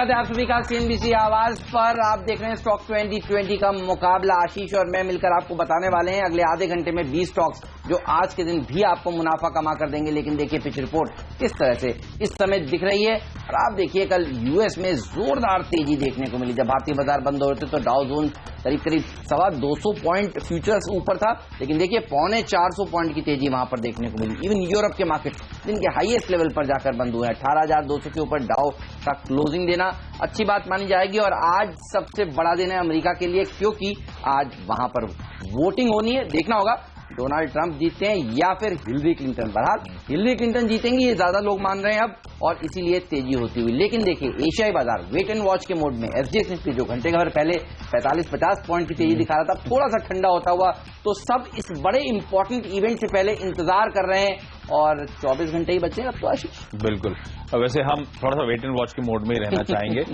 स्वागत है आप सभी का सीएनबीसी आवाज पर। आप देख रहे हैं स्टॉक 2020 का मुकाबला। आशीष और मैं मिलकर आपको बताने वाले हैं अगले आधे घंटे में 20 स्टॉक्स जो आज के दिन भी आपको मुनाफा कमा कर देंगे। लेकिन देखिए पिच रिपोर्ट किस तरह से इस समय दिख रही है। और आप देखिए कल यूएस में जोरदार तेजी देखने को मिली। जब भारतीय बाजार बंद हो रहे थे तो डाउ जोन करीब 250 पॉइंट फ्यूचर्स ऊपर था, लेकिन देखिए 450 पॉइंट की तेजी वहां पर देखने को मिली। इवन यूरोप के मार्केट जिनके हाईएस्ट लेवल पर जाकर बंद हुए हैं, 18,200 के ऊपर डाउ का क्लोजिंग देना अच्छी बात मानी जाएगी। और आज सबसे बड़ा दिन है अमेरिका के लिए, क्योंकि आज वहां पर वोटिंग होनी है। देखना होगा डोनाल्ड ट्रंप जीतते हैं या फिर हिलरी क्लिंटन। बहरहाल हिलरी क्लिंटन जीतेंगी ये ज्यादा लोग मान रहे हैं अब, और इसीलिए तेजी होती हुई। लेकिन देखिए एशियाई बाजार वेट एंड वॉच के मोड में। एसजीएक्स निफ्टी जो घंटे भर पहले 45-50 पॉइंट की तेजी दिखा रहा था, थोड़ा सा ठंडा होता हुआ, तो सब इस बड़े इंपॉर्टेंट इवेंट से पहले इंतजार कर रहे हैं और 24 घंटे ही बचे अब तो। आशीष बिल्कुल, वैसे हम थोड़ा सा वेट एंड वॉच के मोड में ही रहना चाहेंगे।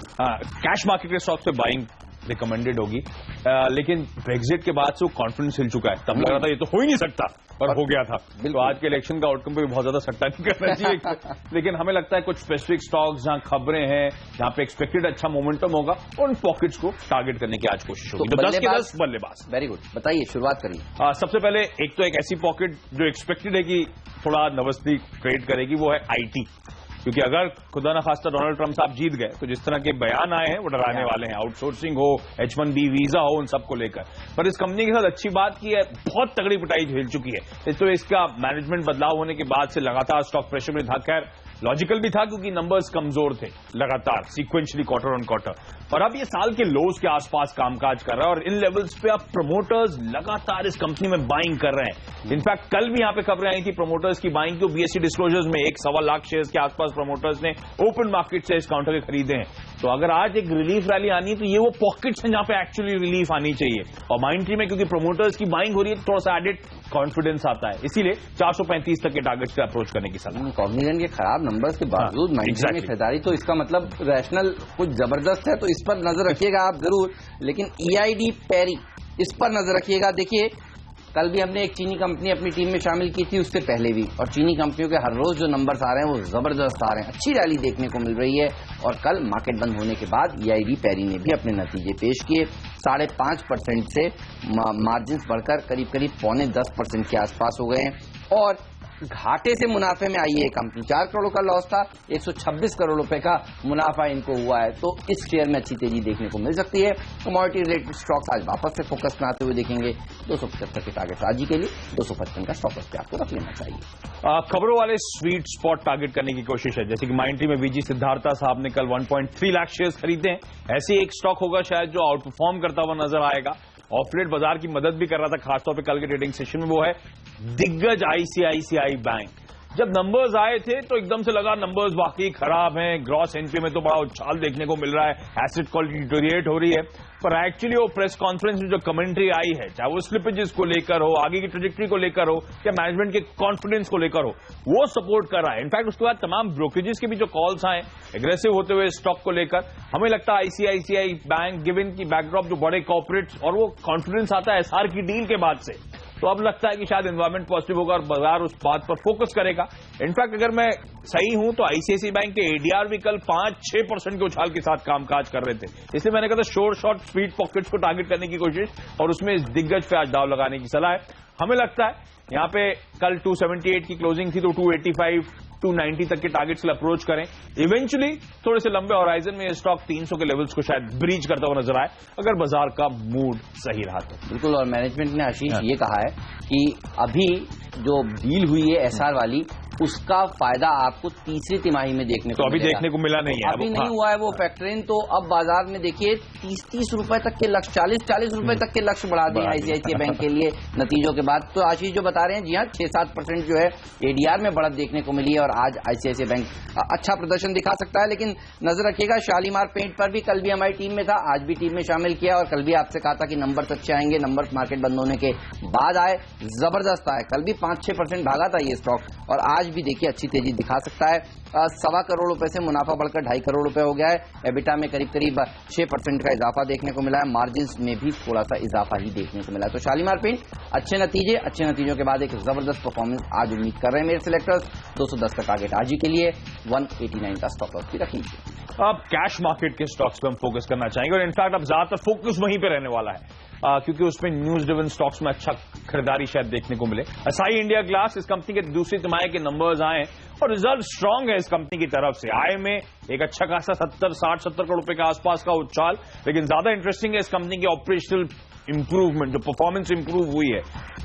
कैश मार्केट के स्टॉक पे बाइंग रिकमेंडेड होगी, लेकिन ब्रेक्जिट के बाद से वो कॉन्फिडेंस हिल चुका है। तब लग रहा था ये तो हो ही नहीं सकता, और हो गया था। तो आज के इलेक्शन का आउटकम पे भी बहुत ज्यादा सट्टा नहीं करना चाहिए। लेकिन हमें लगता है कुछ स्पेसिफिक स्टॉक्स जहां खबरें हैं, जहां पे एक्सपेक्टेड अच्छा मोमेंटम होगा, उन पॉकेट्स को टारगेट करने की आज कोशिश होगी। तो 10 के 10 बल्लेबाज। वेरी गुड, बताइए, शुरुआत करिए। सबसे पहले एक तो एक ऐसी पॉकेट जो एक्सपेक्टेड है कि थोड़ा नर्वसली ट्रेड करेगी, वो है आईटी। क्योंकि अगर खुदा न खास्ता डोनाल्ड ट्रंप साहब जीत गए तो जिस तरह के बयान आए हैं वो डराने वाले हैं। आउटसोर्सिंग हो, H1B वीजा हो, उन सबको लेकर। पर इस कंपनी के साथ अच्छी बात की है, बहुत तगड़ी पिटाई झेल चुकी है। तो इसका मैनेजमेंट बदलाव होने के बाद से लगातार स्टॉक प्रेशर में था। खैर लॉजिकल भी था क्योंकि नंबर्स कमजोर थे लगातार सीक्वेंशली क्वार्टर ऑन क्वार्टर, और अब ये साल के लोज के आसपास कामकाज कर रहा है। और इन लेवल्स पे अब प्रमोटर्स लगातार इस कंपनी में बाइंग कर रहे हैं। इनफैक्ट कल भी यहां पे खबरें आई थी प्रमोटर्स की बाइंग की। बीएसई डिस्क्लोजर्स में 1.25 लाख शेयर्स के आसपास प्रमोटर्स ने ओपन मार्केट से इस काउंटर के खरीदे हैं। तो अगर आज एक रिलीफ रैली आनी है तो ये वो पॉकेट्स हैं जहां पे एक्चुअली रिलीफ आनी चाहिए। और माइंट्री में क्योंकि प्रमोटर्स की बाइंग हो रही है तो थोड़ा सा एडेड कॉन्फिडेंस आता है, इसीलिए 435 तक के टारगेट से अप्रोच करने की सलाह। कॉग्निजेंट के खराब नंबर्स के बावजूद माइंट्री में खरीदारी, तो इसका मतलब रैशनल कुछ जबरदस्त है। तो इस पर नजर रखिएगा आप जरूर। लेकिन EID पैरी, इस पर नजर रखिएगा। देखिए कल भी हमने एक चीनी कंपनी अपनी टीम में शामिल की थी, उससे पहले भी। और चीनी कंपनियों के हर रोज जो नंबर्स आ रहे हैं वो जबरदस्त आ रहे हैं, अच्छी रैली देखने को मिल रही है। और कल मार्केट बंद होने के बाद EID पैरी ने भी अपने नतीजे पेश किए। 5.5% से मार्जिन बढ़कर करीब 9.25% के आसपास हो गए हैं। और घाटे से मुनाफे में आई है कंपनी। 4 करोड़ का लॉस था, 126 करोड़ रुपए का मुनाफा इनको हुआ है। तो इस शेयर में अच्छी तेजी देखने को मिल सकती है। कमोडिटी रिलेटेड स्टॉक्स आज वापस से फोकस में आते हुए देखेंगे। 275 के टारगेट आज ही के लिए 255 का स्टॉक पे आपको रख लेना चाहिए। खबरों वाले स्वीट स्पॉट टारगेट करने की कोशिश है। जैसे कि माइंट्री में VG सिद्धार्था साहब ने कल 1.3 लाख शेयर्स खरीदे हैं। ऐसे एक स्टॉक होगा शायद जो आउट परफॉर्म करता हुआ नजर आएगा। ऑफलेट बाजार की मदद भी कर रहा था, खासतौर पे कल के ट्रेडिंग सेशन में। वो है दिग्गज ICICI बैंक। जब नंबर्स आए थे तो एकदम से लगा नंबर्स वाकई खराब हैं, ग्रॉस एनपीए में तो बड़ा उछाल देखने को मिल रहा है, एसेट क्वालिटी डिटोरिएट हो रही है। पर एक्चुअली वो प्रेस कॉन्फ्रेंस में जो कमेंट्री आई है, चाहे वो स्लिपेजेस को लेकर हो, आगे की ट्रेजेक्टरी को लेकर हो, या मैनेजमेंट के कॉन्फिडेंस को लेकर हो, वो सपोर्ट कर रहा है। इनफैक्ट उसके बाद तमाम ब्रोकरेजेस के भी जो कॉल्स आए एग्रेसिव होते हुए स्टॉक को लेकर, हमें लगता है ICICI बैंक गिवन की बैकड्रॉप जो बड़े कॉर्पोरेट्स और वो कॉन्फिडेंस आता है SR की डील के बाद से, तो अब लगता है कि शायद एनवायरमेंट पॉजिटिव होगा और बाजार उस बात पर फोकस करेगा। इनफैक्ट अगर मैं सही हूं तो ICICI बैंक के ADR भी कल 5-6% के उछाल के साथ कामकाज कर रहे थे। इसलिए मैंने कहा था शॉर्ट स्वीट पॉकेट्स को टारगेट करने की कोशिश, और उसमें इस दिग्गज पे आज दाव लगाने की सलाह है। हमें लगता है यहां पे कल 278 की क्लोजिंग थी, तो 285 290 तक के टारगेट से अप्रोच करें। इवेंचुअली थोड़े से लंबे होराइजन में ये स्टॉक 300 के लेवल्स को शायद ब्रीच करता हुआ नजर आए, अगर बाजार का मूड सही रहा तो। बिल्कुल। और मैनेजमेंट ने आशीष ये कहा है कि अभी जो डील हुई है SR वाली, उसका फायदा आपको तीसरी तिमाही में देखने को अभी देखने को मिला नहीं है, अभी नहीं हुआ है वो फैक्टर इन। तो अब बाजार में देखिए 30 रुपए तक के लक्ष्य, 40 रुपए तक के लक्ष्य बढ़ा दिए ICICI बैंक के लिए नतीजों के बाद। तो आशीष जो बता रहे हैं, जी हाँ, 6-7% जो है ADR में बढ़त देखने को मिली है। और आज ICICI बैंक अच्छा प्रदर्शन दिखा सकता है। लेकिन नजर रखिएगा शालीमार पेंट पर भी, कल भी हमारी टीम में था, आज भी टीम में शामिल किया। और कल भी आपसे कहा था कि नंबर्स अच्छे आएंगे, नंबर्स मार्केट बंद होने के बाद आए, जबरदस्त आए। कल भी 5-6% भागा था ये स्टॉक, और आज भी देखिए अच्छी तेजी दिखा सकता है। 1.25 करोड़ रुपए से मुनाफा बढ़कर 2.5 करोड़ रुपए हो गया है। एबिटा में करीब 6% का इजाफा देखने को मिला है। मार्जिन में भी थोड़ा सा इजाफा ही देखने को मिला है। तो शालीमार पेंट अच्छे नतीजों के बाद एक जबरदस्त परफॉर्मेंस आज उम्मीद कर रहे हैं मेरे सिलेक्टर्स। 210 का टारगेट आज ही के लिए, 189 का स्टॉप लॉस भी रख लीजिए। अब कैश मार्केट के स्टॉक्स पे हम फोकस करना चाहेंगे और इनफैक्ट अब ज्यादातर फोकस वहीं पे रहने वाला है क्योंकि उसमें न्यूज ड्रिवन स्टॉक्स में अच्छा खरीदारी शायद देखने को मिले। असाई इंडिया ग्लास, इस कंपनी के दूसरी तिमाही के नंबर्स आए और रिजल्ट स्ट्रांग है इस कंपनी की तरफ से। आय में एक अच्छा खासा 60-70 करोड़ रुपए के आसपास का उछाल, लेकिन ज्यादा इंटरेस्टिंग है इस कंपनी की ऑपरेशनल इंप्रूवमेंट, जो परफॉर्मेंस इंप्रूव हुई है।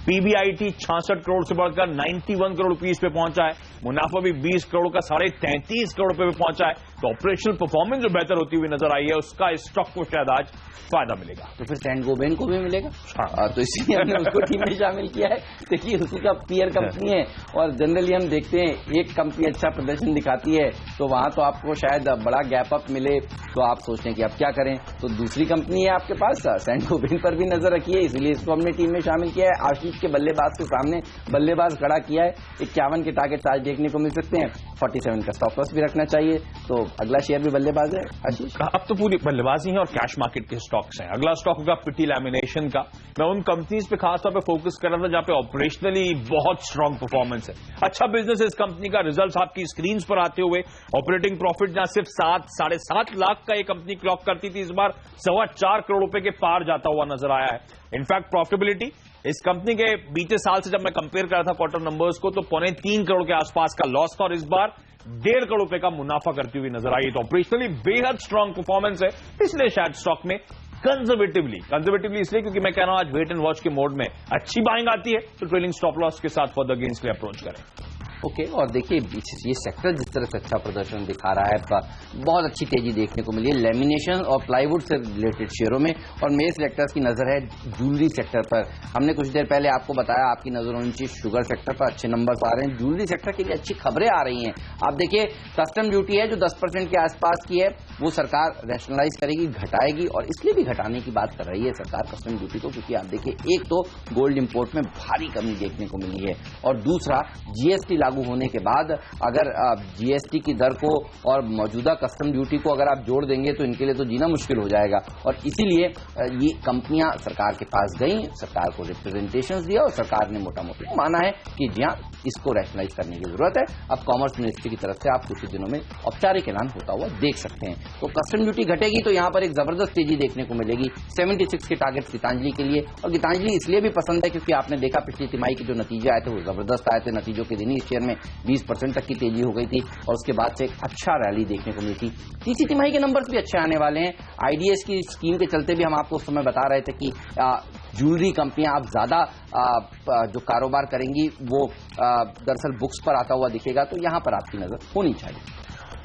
पीबीआईटी 66 करोड़ से बढ़कर 91 करोड़ रुपीस पे पहुंचा है, मुनाफा भी 20 करोड़ का 33.5 करोड़ रुपए पे पहुंचा है। तो ऑपरेशनल परफॉर्मेंस जो बेहतर होती हुई नजर आई है उसका इस स्टॉक को शायद आज फायदा मिलेगा। तो फिर सैंड गोबेन को भी मिलेगा। तो इसीलिए हमने उसको टीम में शामिल किया है। देखिए उसी का पीयर कंपनी है और जनरली हम देखते हैं एक कंपनी अच्छा प्रदर्शन दिखाती है तो वहां तो आपको शायद बड़ा गैप अप मिले, तो आप सोचते हैं कि अब क्या करें, तो दूसरी कंपनी है आपके पास, सैंड गोबेन पर भी नजर रखिए, इसलिए इसको हमने टीम में शामिल किया है। आशीष के बल्लेबाज के सामने बल्लेबाज खड़ा किया है, 51 के टारगेट आज देखने को मिल सकते हैं, 47 का स्टॉप लॉस भी रखना चाहिए। तो अगला शेयर भी बल्लेबाज है आशीष। अब तो पूरी बल्लेबाजी है और कैश मार्केट के स्टॉक्स हैं। अगला स्टॉक होगा पिटी लैमिनेशन का। मैं उन कंपनीज पे खासतौर पे फोकस कर रहा था जहां पे ऑपरेशनली बहुत स्ट्रांग परफॉर्मेंस है, अच्छा बिजनेस है इस कंपनी का। रिजल्ट्स आपकी स्क्रीन पर आते हुए ऑपरेटिंग प्रॉफिट जहां सिर्फ 7-7.5 लाख का ये कंपनी क्लॉक करती थी, इस बार 4.25 करोड़ रुपए के पार जाता हुआ नजर आया है। इनफैक्ट प्रॉफिटेबिलिटी इस कंपनी के बीते साल से जब मैं कंपेयर कर रहा था क्वार्टर नंबर्स को तो 3.25 करोड़ के आसपास का लॉस था और इस बार 1.5 करोड़ रुपए का मुनाफा करती हुई नजर आई। तो ऑपरेशनली बेहद स्ट्रांग परफॉर्मेंस है, इसलिए शायद स्टॉक में कंजर्वेटिवली इसलिए क्योंकि मैं कह रहा हूं आज वेट एंड वॉच के मोड में अच्छी बाइंग आती है तो ट्रेलिंग स्टॉप लॉस के साथ फर्दर गेन्स के लिए अप्रोच करें। ओके और देखिए ये सेक्टर जिस तरह से अच्छा प्रदर्शन दिखा रहा है, बहुत अच्छी तेजी देखने को मिली है लेमिनेशन और प्लाईवुड से रिलेटेड शेयरों में। और मेरे सेक्टर्स की नजर है ज्वेलरी सेक्टर पर। हमने कुछ देर पहले आपको बताया आपकी नजर होनी चाहिए शुगर सेक्टर पर, अच्छे नंबर्स आ रहे हैं, ज्वेलरी सेक्टर के लिए अच्छी खबरें आ रही हैं। आप देखिए कस्टम ड्यूटी है जो 10% के आसपास की है वो सरकार रैशनलाइज करेगी, घटाएगी, और इसलिए भी घटाने की बात कर रही है सरकार कस्टम ड्यूटी को क्योंकि आप देखिए एक तो गोल्ड इंपोर्ट में भारी कमी देखने को मिली है और दूसरा जीएसटी लागू होने के बाद अगर जीएसटी की दर को और मौजूदा कस्टम ड्यूटी को अगर आप जोड़ देंगे तो इनके लिए तो जीना मुश्किल हो जाएगा। और इसीलिए ये कंपनियां सरकार के पास गई, सरकार को रिप्रेजेंटेशंस दिया और सरकार ने मोटा मोटा माना है कि जी हाँ इसको रैशनलाइज करने की जरूरत है। अब कॉमर्स मिनिस्ट्री की तरफ से आप कुछ दिनों में औपचारिक ऐलान होता हुआ देख सकते हैं। तो कस्टम ड्यूटी घटेगी तो यहां पर एक जबरदस्त तेजी देखने को मिलेगी। 76 के टारगेट गीतांजलि के लिए, और गीतांजलि इसलिए भी पसंद है क्योंकि आपने देखा पिछली तिमाही के जो नतीजे आए थे वो जबरदस्त आए थे। नतीजों के दिन ही शेयर में 20% तक की तेजी हो गई थी और उसके बाद से एक अच्छा रैली देखने को मिली थी। तीसरी तिमाही के नंबर्स भी अच्छे आने वाले हैं। आईडीएस की स्कीम के चलते भी हम आपको उस समय बता रहे थे कि ज्वेलरी कंपनियां आप ज्यादा जो कारोबार करेंगी वो दरअसल बुक्स पर आता हुआ दिखेगा, तो यहां पर आपकी नजर होनी चाहिए।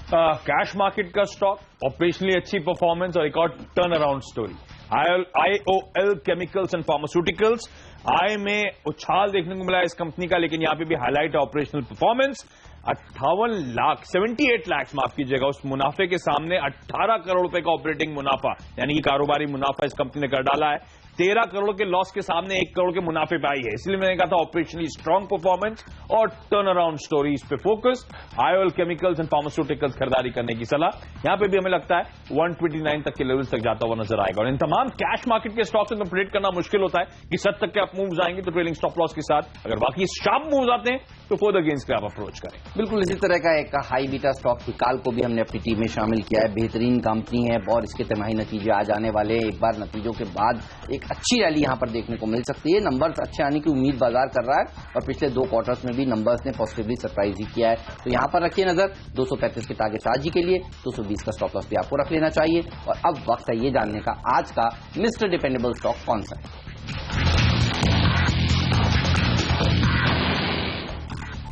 कैश मार्केट का स्टॉक ऑपरेशनली अच्छी परफॉर्मेंस और एक और turn around story. IOL chemicals and pharmaceuticals, आय में उछाल देखने को मिला इस कंपनी का, लेकिन यहां पे भी हाईलाइट है ऑपरेशनल परफॉर्मेंस। 78 लाख माफ कीजिएगा उस मुनाफे के सामने 18 करोड़ रुपए का ऑपरेटिंग मुनाफा यानी कि कारोबारी मुनाफा इस कंपनी ने कर डाला है। 13 करोड़ के लॉस के सामने 1 करोड़ के मुनाफे पे आई है, इसलिए मैंने कहा था ऑपरेशनली स्ट्रांग परफॉर्मेंस और टर्न अराउंड स्टोरीज पे focus. IOL chemicals and pharmaceuticals खरीदारी करने की सलाह, यहां पे भी हमें लगता है 129 तक के लेवल्स तक जाता हुआ नजर आएगा। और इन तमाम कैश मार्केट के स्टॉक्स में प्रेडिक्ट करना मुश्किल होता है कि 7 तक के अप मूव्स आएंगे तो ट्रेलिंग स्टॉप लॉस के साथ, अगर बाकी शार्प मूव्स आते हैं तो फर्दर गेन्स के आप अप्रोच करें। बिल्कुल इसी तरह का एक हाई बीटा स्टॉक हिकाल को भी हमने अपनी टीम में शामिल किया है। बेहतरीन कंपनी है और इसके तिमाही नतीजे आ जाने वाले हैं। एक बार नतीजों के बाद एक अच्छी रैली यहां पर देखने को मिल सकती है। नंबर्स अच्छे आने की उम्मीद बाजार कर रहा है और पिछले 2 क्वार्टर्स में भी नंबर्स ने पॉजिटिवली सरप्राइज ही किया है। तो यहां पर रखिए नजर 235 के टारगेट आज ही के लिए, 220 का स्टॉप लॉस भी आपको रख लेना चाहिए। और अब वक्त है ये जानने का आज का मिस्टर डिपेंडेबल स्टॉक कौन सा है।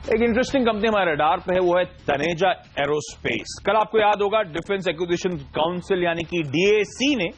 एक इंटरेस्टिंग कंपनी हमारे रडार पे है, वो है तनेजा एरोस्पेस। कल आपको याद होगा डिफेंस एक्विजिशन काउंसिल यानी कि डीएसी ने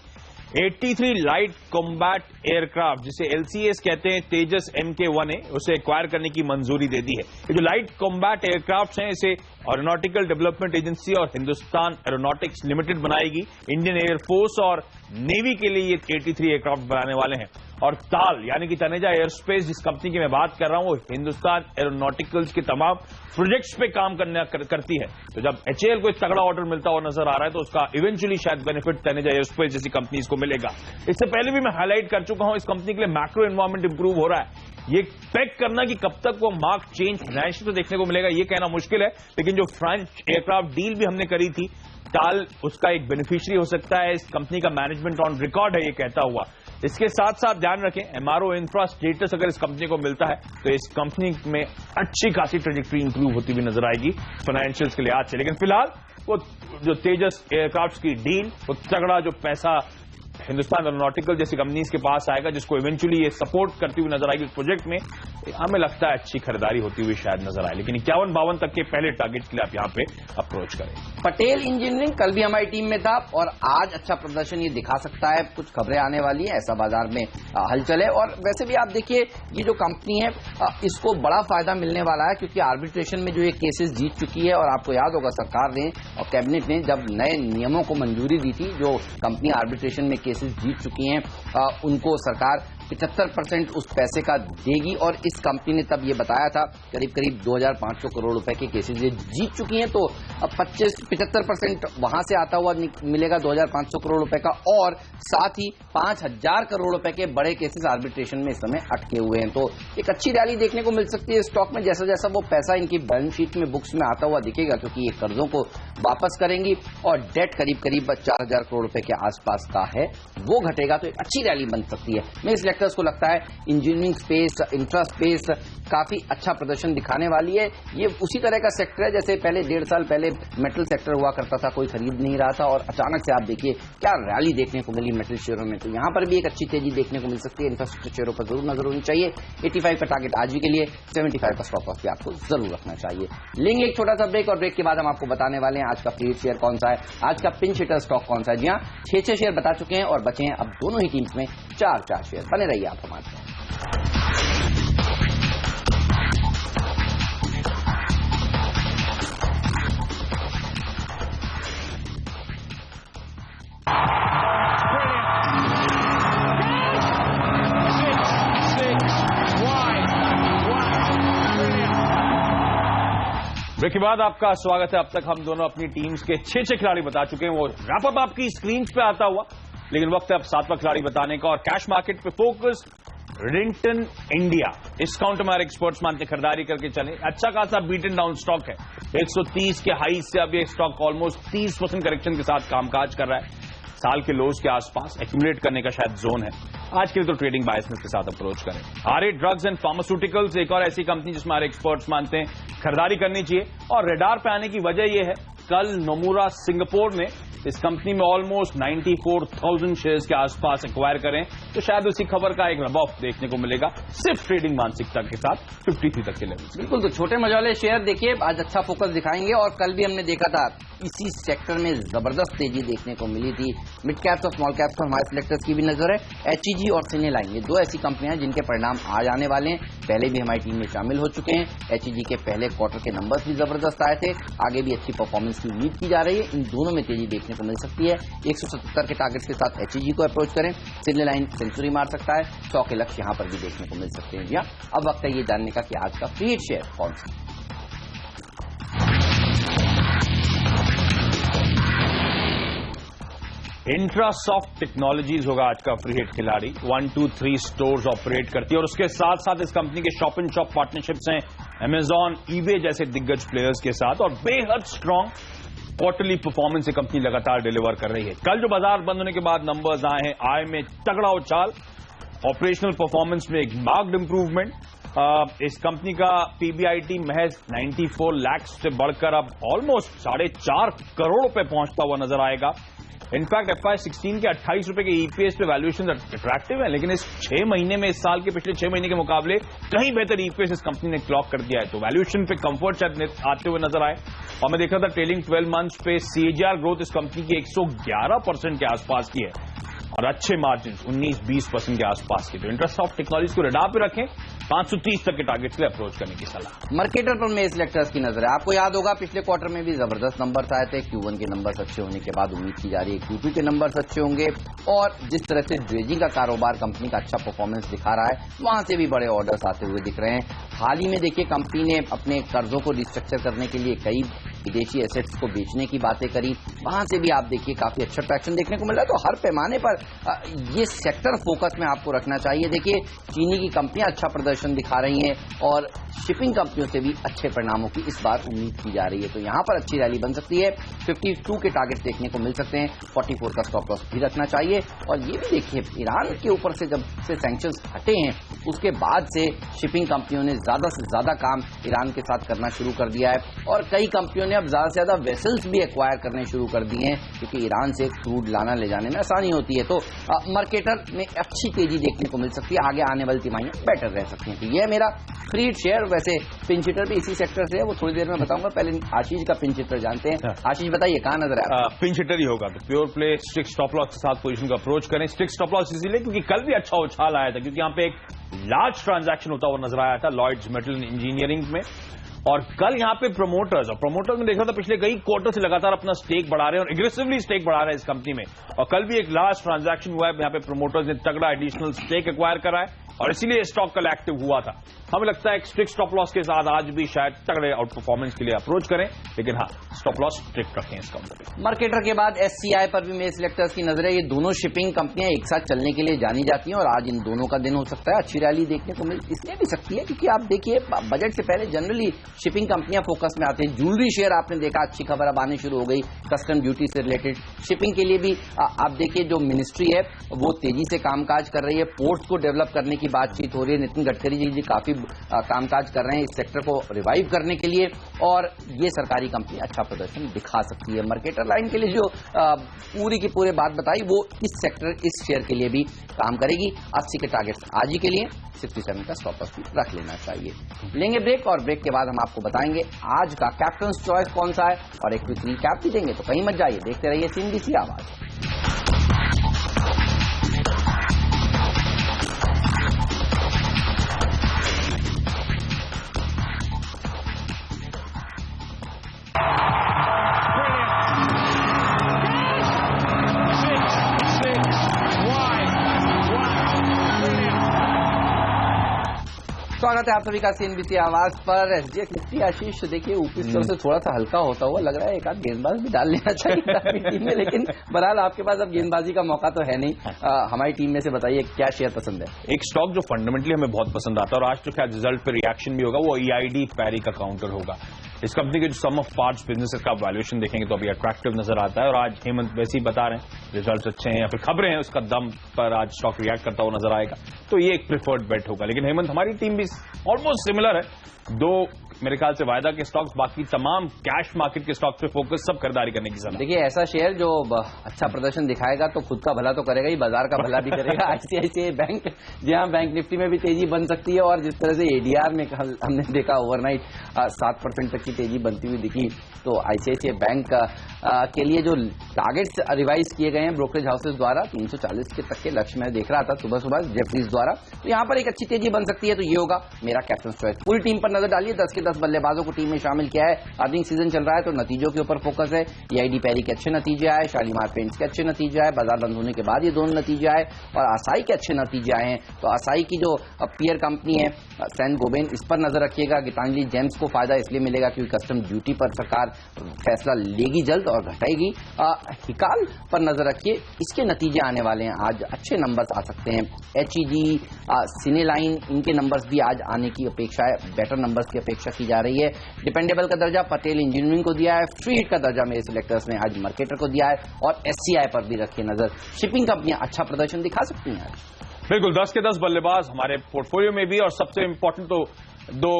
83 लाइट कॉम्बैट एयरक्राफ्ट जिसे LCAs कहते हैं, तेजस MK1A, उसे एक्वायर करने की मंजूरी दे दी है। ये जो लाइट कॉम्बैट एयरक्राफ्ट हैं इसे एरोनॉटिकल डेवलपमेंट एजेंसी और हिंदुस्तान एरोनॉटिक्स लिमिटेड बनाएगी। इंडियन एयरफोर्स और नेवी के लिए ये 83 एयरक्राफ्ट बनाने वाले हैं। और ताल यानी कि तनेजा एयरस्पेस जिस कंपनी की मैं बात कर रहा हूं वो हिंदुस्तान एरोनॉटिकल्स के तमाम प्रोजेक्ट्स पे काम करती है। तो जब HAL को एक तगड़ा ऑर्डर मिलता हुआ नजर आ रहा है तो उसका इवेंचुअली शायद बेनिफिट तनेजा एयरस्पेस जैसी कंपनीज को मिलेगा। इससे पहले भी मैं हाईलाइट कर चुका हूं इस कंपनी के लिए मैक्रो एनवायरमेंट इंप्रूव हो रहा है। ये पैक करना कि कब तक वो मार्क चेंज फाइनेंशियल तो देखने को मिलेगा ये कहना मुश्किल है, लेकिन जो फ्रेंच एयरक्राफ्ट डील भी हमने करी थी मित्ताल उसका एक बेनिफिशियरी हो सकता है। इस कंपनी का मैनेजमेंट ऑन रिकॉर्ड है ये कहता हुआ। इसके साथ साथ ध्यान रखें, एमआरओ इंफ्रा स्टेटस अगर इस कंपनी को मिलता है तो इस कंपनी में अच्छी खासी ट्रेजेक्टरी इंप्रूव होती हुई नजर आएगी फाइनेंशियल्स के लिहाज से। लेकिन फिलहाल वो जो तेजस एयरक्राफ्ट की डील, वो तगड़ा जो पैसा हिंदुस्तान एरोनॉटिकल जैसी कंपनीज के पास आएगा, जिसको इवेंचुअली ये सपोर्ट करती हुई नजर आएगी इस प्रोजेक्ट में, हमें लगता है अच्छी खरीदारी होती हुई शायद नजर आए। लेकिन 51-52 तक के पहले टारगेट के लिए आप यहां पे अप्रोच करें। पटेल इंजीनियरिंग कल भी हमारी टीम में था और आज अच्छा प्रदर्शन ये दिखा सकता है। कुछ खबरें आने वाली है, ऐसा बाजार में हलचल है। और वैसे भी आप देखिए, ये जो कंपनी है इसको बड़ा फायदा मिलने वाला है, क्योंकि आर्बिट्रेशन में जो ये केसेस जीत चुकी है। और आपको याद होगा, सरकार ने और कैबिनेट ने जब नए नियमों को मंजूरी दी थी, जो कंपनी आर्बिट्रेशन में केसेस जीत चुकी हैं उनको सरकार 75% उस पैसे का देगी। और इस कंपनी ने तब ये बताया था करीब करीब 2500 करोड़ रुपए के केसेस ये जीत चुकी हैं, तो अब 75% वहां से आता हुआ मिलेगा 2500 करोड़ रुपए का। और साथ ही 5000 करोड़ रुपए के बड़े केसेस आर्बिट्रेशन में इस समय अटके हुए हैं। तो एक अच्छी रैली देखने को मिल सकती है स्टॉक में, जैसा जैसा वो पैसा इनकी बैलेंस शीट में बुक्स में आता हुआ दिखेगा, क्योंकि ये कर्जों को वापस करेंगी और डेट करीब करीब 4000 करोड़ रुपए के आसपास का है, वो घटेगा तो एक अच्छी रैली बन सकती है। मेरे सेलेक्टर्स को लगता है इंजीनियरिंग स्पेस, इंफ्रा स्पेस काफी अच्छा प्रदर्शन दिखाने वाली है। ये उसी तरह का सेक्टर है जैसे पहले 1.5 साल पहले मेटल सेक्टर हुआ करता था, कोई खरीद नहीं रहा था और अचानक से आप देखिए क्या रैली देखने को मिली मेटल शेयरों में। तो यहां पर भी एक अच्छी तेजी देखने को मिल सकती है। इंफ्रास्ट्रक्चर शेयरों पर जरूर नजर होनी चाहिए। 85 का टारगेट आज भी के लिए, 75 का स्टॉप लॉस भी आपको जरूर रखना चाहिए। लेंगे एक छोटा सा ब्रेक और ब्रेक के बाद हम आपको बताने वाले हैं आज का प्रीवियस शेयर कौन सा है, आज का पिंच हिटर स्टॉक कौन सा है। जी हाँ, 6 शेयर बता चुके हैं और बचे हैं अब दोनों ही टीम्स में 4 शेयर। बने रहिए आप हमारे साथ। ब्रेक के बाद आपका स्वागत है। अब तक हम दोनों अपनी टीम्स के 6 खिलाड़ी बता चुके हैं, वो रैपअप आपकी स्क्रीन पे आता हुआ। लेकिन वक्त है अब 7वां खिलाड़ी बताने का और कैश मार्केट पे फोकस। रिडिंगटन इंडिया, इस काउंटर में हमारे एक्सपर्ट्स मानते खरीदारी करके चले। अच्छा खासा बीटन डाउन स्टॉक है, 130 के हाई से अब ये स्टॉक ऑलमोस्ट 30% करेक्शन के साथ कामकाज कर रहा है। साल के लोज के आसपास एक्यूमुलेट करने का शायद जोन है। आज के लिए तो ट्रेडिंग बायसनेस के साथ अप्रोच करें। आरए ड्रग्स एंड फार्मास्यूटिकल्स एक और ऐसी कंपनी जिसमें हमारे एक्सपर्ट्स मानते हैं खरीदारी करनी चाहिए। और रेडार पे आने की वजह यह है, कल नोमुरा सिंगापुर ने इस कंपनी में ऑलमोस्ट 94,000 शेयर्स के आसपास एक्वायर करें, तो शायद उसी खबर का एक रब ऑफ देखने को मिलेगा सिर्फ ट्रेडिंग मानसिकता के साथ 53 तक के लेवल। बिल्कुल, तो छोटे मझौले शेयर देखिए आज अच्छा फोकस दिखाएंगे। और कल भी हमने देखा था इसी सेक्टर में जबरदस्त तेजी देखने को मिली थी। मिड कैप्स और स्मॉल कैप्स पर हमारे सिलेक्टर्स की भी नजर है। एचईजी और सिनेलाइन, ये 2 ऐसी कंपनियां हैं जिनके परिणाम आज आने वाले हैं, पहले भी हमारी टीम में शामिल हो चुके हैं। एचईजी के पहले क्वार्टर के नंबर्स भी जबरदस्त आए थे, आगे भी अच्छी परफॉर्मेंस की उम्मीद की जा रही है। इन दोनों में तेजी देखने को मिल सकती है। 177 के टारगेट्स के साथ एचईजी को अप्रोच करें, सिनेलाइन सेंचुरी मार सकता है, 100 के लक्ष्य यहां पर भी देखने को मिल सकते हैं। अब वक्त है ये जानने का कि आज का फ्री हिट शेयर कौन सा। इंट्रासॉफ्ट टेक्नोलॉजीज होगा आज का फ्री हिट खिलाड़ी। 1, 2, 3 स्टोर्स ऑपरेट करती है और उसके साथ साथ इस कंपनी के शॉप एंड शॉप पार्टनरशिप्स हैं अमेजॉन, ईबे जैसे दिग्गज प्लेयर्स के साथ। और बेहद स्ट्रांग क्वार्टरली परफॉर्मेंस ये कंपनी लगातार डिलीवर कर रही है। कल जो बाजार बंद होने के बाद नंबर्स आए हैं, आय में तगड़ा उछाल, ऑपरेशनल परफॉर्मेंस में एक मार्क्ड इंप्रूवमेंट। इस कंपनी का पीबीआईटी महज 94 लाख से बढ़कर अब ऑलमोस्ट 4.5 करोड़ रुपए पहुंचता हुआ नजर आएगा। इनफैक्ट FY16 के 28 रुपए के ईपीएस पे वैल्यूएशन अट्रैक्टिव है, लेकिन इस 6 महीने में, इस साल के पिछले 6 महीने के मुकाबले कहीं बेहतर ईपीएस इस कंपनी ने क्लॉक कर दिया है। तो वैल्यूएशन पे कंफर्ट शायद आते हुए नजर आए। और मैं देखा था ट्रेलिंग 12 मंथ्स पे सीएजीआर ग्रोथ इस कंपनी की 111% के आसपास की है और अच्छे मार्जिन 19-20% के आसपास की। तो इंट्रासॉफ्ट टेक्नोलॉजीज को रडार पे रखें, 530 तक के टारगेट के लिए अप्रोच करने की सलाह। मार्केटर पर मेरे सिलेक्टर्स की नजर है। आपको याद होगा पिछले क्वार्टर में भी जबरदस्त नंबर्स आए थे। Q1 के नंबर्स अच्छे होने के बाद उम्मीद की जा रही है Q2 के नंबर्स अच्छे होंगे। और जिस तरह से ड्रेजिंग का कारोबार कंपनी का अच्छा परफॉर्मेंस दिखा रहा है, वहां से भी बड़े ऑर्डर्स आते हुए दिख रहे हैं। हाल ही में देखिए कंपनी ने अपने कर्जों को रिस्ट्रक्चर करने के लिए कई विदेशी एसेट्स को बेचने की बातें करी, वहां से भी आप देखिए काफी अच्छा ट्रैक्शन देखने को मिल रहा है। तो हर पैमाने पर ये सेक्टर फोकस में आपको रखना चाहिए। देखिए चीनी की कंपनियां अच्छा प्रदर्शन दिखा रही हैं और शिपिंग कंपनियों से भी अच्छे परिणामों की इस बार उम्मीद की जा रही है। तो यहां पर अच्छी रैली बन सकती है। 52 के टारगेट देखने को मिल सकते हैं। 44 का स्टॉप लॉस भी रखना चाहिए। और ये भी देखिए ईरान के ऊपर से जब से सैंक्शंस हटे हैं उसके बाद से शिपिंग कंपनियों ने ज्यादा से ज्यादा काम ईरान के साथ करना शुरू कर दिया है और कई कंपनियों ने अब ज्यादा से ज्यादा वेसल्स भी एक्वायर करने शुरू कर दिए हैं क्योंकि ईरान से क्रूड लाना ले जाने में आसानी होती है। तो मार्केटर में अच्छी तेजी देखने को मिल सकती है। आगे आने वाली तिमाहियां बेटर रह सकती हैं। तो यह मेरा फ्री शेयर। वैसे पिंच हिटर भी इसी सेक्टर से है, वो थोड़ी देर में बताऊंगा। पहले आशीष का पिंच हिटर जानते हैं। आशीष बताइए कहां नजर आया? पिंच हिटर ही होगा तो pure play strict stop loss के साथ पोजीशन को अप्रोच करें। स्ट्रिक्ट स्टॉप लॉस इसीलिए क्योंकि कल भी अच्छा उछाल आया था, क्योंकि यहां पे एक लार्ज ट्रांजैक्शन होता हुआ नजर आया था लॉयड्स मेटल इंजीनियरिंग में। और कल यहां पे प्रोमोटर्स में देखा था पिछले कई क्वार्टर से लगातार अपना स्टेक बढ़ा रहे हैं और एग्रेसिवली स्टेक बढ़ा रहे हैं इस कंपनी में। और कल भी एक लार्ज ट्रांजैक्शन हुआ है, यहां पे प्रोमोटर्स ने तगड़ा एडिशनल स्टेक एक्वायर करा है और इसीलिए स्टॉक कल एक्टिव हुआ था। हमें लगता है स्ट्रिक्ट स्टॉप लॉस के साथ आज भी शायद तगड़े आउट परफॉर्मेंस के लिए अप्रोच करें, लेकिन हाँ स्टॉप लॉस स्ट्रिक्ट रखें इस कंपनी। मार्केटर के बाद एससीआई पर भी मेरे सिलेक्टर्स की नजर है। ये दोनों शिपिंग कंपनियां एक साथ चलने के लिए जानी जाती हैं और आज इन दोनों का दिन हो सकता है। अच्छी रैली देखने को मिल इसलिए भी सकती है क्योंकि आप देखिए बजट से पहले जनरली शिपिंग कंपनियां फोकस में आते हैं। ज्वेलरी शेयर आपने देखा अच्छी खबर अब आनी शुरू हो गई कस्टम ड्यूटी से रिलेटेड। शिपिंग के लिए भी आप देखिए जो मिनिस्ट्री है वो तेजी से कामकाज कर रही है। पोर्ट्स को डेवलप करने की बातचीत हो रही है। नितिन गडकरी जी काफी कामकाज कर रहे हैं इस सेक्टर को रिवाइव करने के लिए और ये सरकारी कंपनी अच्छा प्रदर्शन दिखा सकती है। मार्केटर लाइन के लिए जो पूरी की पूरी बात बताई वो इस शेयर के लिए भी काम करेगी। 80 के टारगेट आज ही के लिए 67 का स्टॉप लॉस भी रख लेना चाहिए। लेंगे ब्रेक और ब्रेक के बाद हम आपको बताएंगे आज का कैप्टन्स चॉइस कौन सा है और एक क्विक रिकैप भी देंगे। तो कहीं मत जाइए, देखते रहिए सीएनबीसी आवाज। स्वागत है आप सभी का सीएनबीसी आवाज पर। एसजीएक्स निफ्टी आशीष देखिए ऊपरी स्तर से थोड़ा सा हल्का होता हुआ लग रहा है। एक आध गेंदबाज भी डाल लेना चाहिए अपनी टीम में, लेकिन बहरहाल आपके पास अब गेंदबाजी का मौका तो है नहीं। हमारी टीम में से बताइए क्या शेयर पसंद है? एक स्टॉक जो फंडामेंटली हमें बहुत पसंद आता है और आज जो क्या रिजल्ट पे रिएक्शन भी होगा वो ईआईडी पैरी का काउंटर होगा। इस कंपनी के जो सम ऑफ पार्ट्स बिजनेसेस का वैल्यूएशन देखेंगे तो अभी अट्रैक्टिव नजर आता है और आज हेमंत वैसे ही बता रहे हैं रिजल्ट्स अच्छे हैं या फिर खबरें हैं उसका दम पर आज स्टॉक रिएक्ट करता हुआ नजर आएगा, तो ये एक प्रिफर्ड बेट होगा। लेकिन हेमंत हमारी टीम भी ऑलमोस्ट सिमिलर है। दो मेरे ख्याल से वायदा के स्टॉक्स, बाकी तमाम कैश मार्केट के स्टॉक्स पे फोकस, सब खरीदारी करने की सलाह। देखिए ऐसा शेयर जो अच्छा प्रदर्शन दिखाएगा तो खुद का भला तो करेगा ही, बाजार का भला भी करेगा। आईसीआईसीआई बैंक, जहां बैंक निफ्टी में भी तेजी बन सकती है और जिस तरह से एडीआर में कल हमने देखा ओवरनाइट 7% तक की तेजी बनती हुई दिखी, तो आईसीआईसीआई बैंक के लिए जो टारगेट्स रिवाइज किए गए हैं ब्रोकरेज हाउसेज द्वारा 340 के तक के लक्ष्य में देख रहा था सुबह सुबह जेफरीज द्वारा, तो यहां पर एक अच्छी तेजी बन सकती है। तो ये होगा मेरा कैप्टन चॉइस। पूरी टीम पर नजर डालिए। 10 के 10 बल्लेबाजों को टीम में शामिल किया है। अर्निंग सीजन चल रहा है तो नतीजों के ऊपर फोकस है। ईआईडी पैरी के अच्छे नतीजे आए, शालीमार पेंट्स के अच्छे नतीजे आए, बाजार बंद होने के बाद ये दोनों नतीजे आए और आसाई के अच्छे नतीजे आए हैं। तो आसाई की जो पीयर कंपनी है सैन गोबेन, इस पर नजर रखिएगा। गीतांजलि जेम्स को फायदा इसलिए मिलेगा क्योंकि कस्टम ड्यूटी पर सरकार फैसला लेगी जल्द और घटाएगी। हिकाल पर नजर रखिए, इसके नतीजे आने वाले हैं। आज अच्छे नंबर्स आ सकते हैं। एचईजी, सिनेलाइन, इनके नंबर्स भी आज आने की अपेक्षा है, बेटर नंबर्स की अपेक्षा की जा रही है। डिपेंडेबल का दर्जा पटेल इंजीनियरिंग को दिया है। फ्री हिट का दर्जा मेरे सिलेक्टर्स ने आज मार्केटर को दिया है और एससीआई पर भी रखिए नजर। शिपिंग कंपनियां अच्छा प्रदर्शन दिखा सकती हैं आज। बिल्कुल 10 के 10 बल्लेबाज हमारे पोर्टफोलियो में भी, और सबसे इंपॉर्टेंट तो दो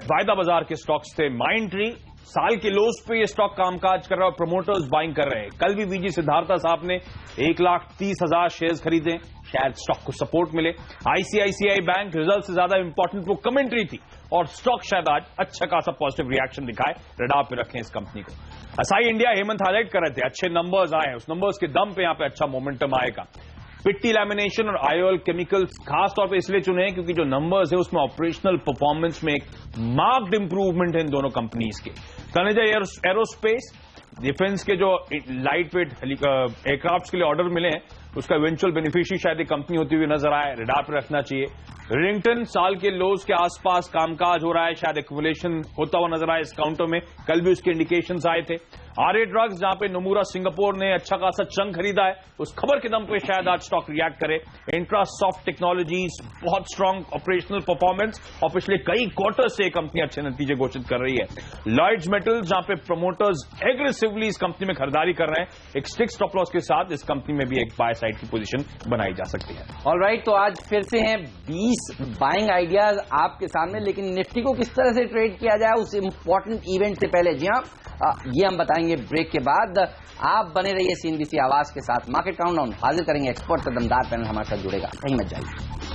वायदा बाजार के स्टॉक्स थे। माइंडट्री साल के लोस पे ये स्टॉक कामकाज कर रहा है और प्रमोटर्स बाइंग कर रहे हैं। कल भी वीजी सिद्धार्था साहब ने 1,30,000 शेयर्स खरीदे, शायद स्टॉक को सपोर्ट मिले। आईसीआईसीआई बैंक रिजल्ट से ज्यादा इंपॉर्टेंट वो कमेंट्री थी और स्टॉक शायद आज अच्छा खासा पॉजिटिव रिएक्शन दिखाए। रडार पे रखें इस कंपनी को। असाई इंडिया हेमंत हाईलाइट कर रहे थे, अच्छे नंबर्स आए हैं, उस नंबर्स के दम पे यहां पे अच्छा मोमेंटम आएगा। पिट्टी लैमिनेशन और आईओएल केमिकल्स खास तौर पे इसलिए चुने हैं क्योंकि जो नंबर्स है उसमें ऑपरेशनल परफॉर्मेंस में एक मार्क्ड इंप्रूवमेंट है इन दोनों कंपनीज के। तनेजा एरोस्पेस डिफेंस के जो लाइट वेट एयरक्राफ्ट के लिए ऑर्डर मिले हैं उसका इवेंचुअल बेनिफिशियरी शायद एक कंपनी होती हुई नजर आए, रेडार पर रखना चाहिए। रिंगटन साल के लोज के आसपास कामकाज हो रहा है, शायद एक्यूमुलेशन होता हुआ नजर आया इस काउंटर में, कल भी उसके इंडिकेशंस आए थे। आरए ड्रग्स जहां पे नोमुरा सिंगापुर ने अच्छा खासा चंग खरीदा है, उस खबर के दम पे शायद आज स्टॉक रिएक्ट करे। इंट्रा सॉफ्ट टेक्नोलॉजीज बहुत स्ट्रांग ऑपरेशनल परफॉर्मेंस और पिछले कई क्वार्टर से कंपनी अच्छे नतीजे घोषित कर रही है। लॉयड्स मेटल्स जहां पे प्रमोटर्स एग्रेसिवली इस कंपनी में खरीदारी कर रहे हैं, एक स्टिक स्टॉप लॉस के साथ इस कंपनी में भी एक बाय साइड की पोजीशन बनाई जा सकती है। ऑलराइट, तो आज फिर से हैं 20 बाइंग आइडियाज आपके सामने, लेकिन निफ्टी को किस तरह से ट्रेड किया जाए उस इंपॉर्टेंट इवेंट से पहले, जी हाँ, ये हम बताएंगे ब्रेक के बाद। आप बने रहिए CNBC आवाज के साथ। मार्केट काउंटडाउन हाजिर करेंगे, एक्सपर्ट का दमदार पैनल हमारे साथ जुड़ेगा, कहीं मत जाइए।